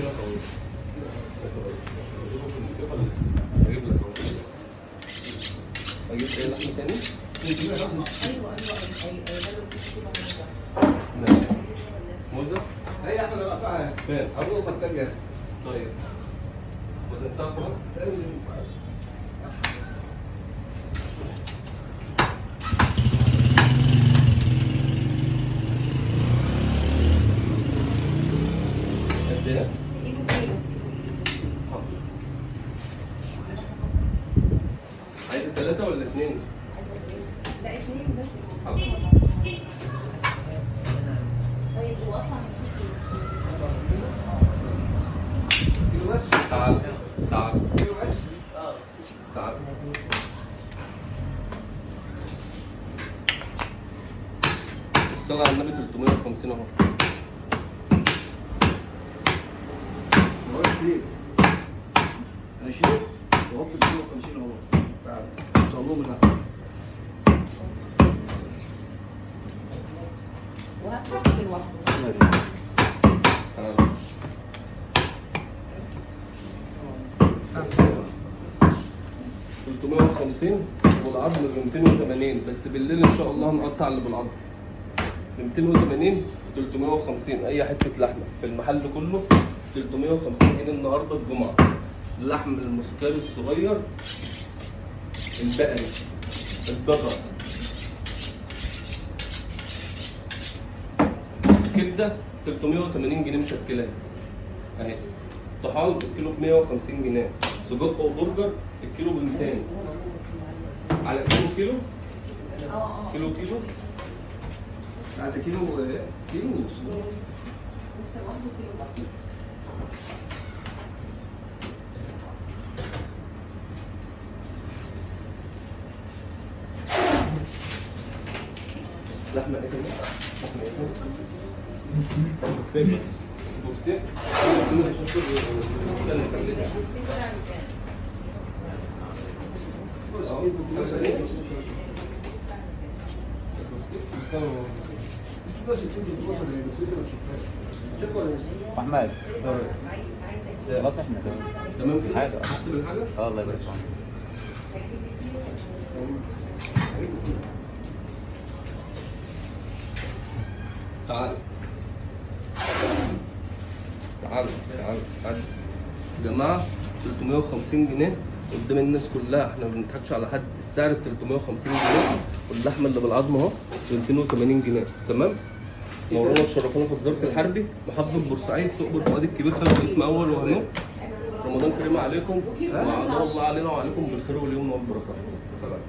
كده طويل. اجيب لك اجيب ايه لحمه تاني؟ ايوه موزه؟ هي احمد القطعه فين؟ ابوه محتاج. طيب وزنتها خلاص؟ قد ايه؟ عايز الثلاثة ولا اثنين؟ لا اثنين بس. حاضر. طيب واطلع من كيلو بس. تعال تعال كيلو بس. تعال. الصلاة على النبي 350 اهو. بقول كتير. انا شيل واحط 250 اهو. تعال. صلوا من ده. وهتحط لوحده. تعال. 350 والعظم ب 280 بس بالليل ان شاء الله هنقطع اللي بالعظم. ب 280 350 اي حته لحمه في المحل كله 350 جنيه النهارده الجمعه. اللحم المسكري الصغير البقري الضبع كبده 380 جنيه مشكلات اهي. طحال الكيلو ب 150 جنيه. سجق وبرجر الكيلو ب 200 على كيلو كيلو عايز كيلو كيلو ونص. بس برضه كيلو بقى. لحمه ايه تاني؟ لحمه ايه تاني؟ بفتين بس. بفتين؟ استنى كملي. احمد خلاص احنا تمام كده؟ حاجة. احسب الحاجه؟ الله يبارك فيك. تعال تعال تعال تعال يا جماعه 350 جنيه قدام الناس كلها. احنا ما بنضحكش على حد. السعر ب 350 جنيه واللحمه اللي بالعظم اهو ب 280 جنيه. تمام. مورونا وشرفونا في وزاره الحربي محافظه بورسعيد سوق الفؤاد الكبير خلف اسم اول وهنوك. رمضان كريم عليكم وعلى الله علينا وعليكم بالخير واليمن والبركه. سلام.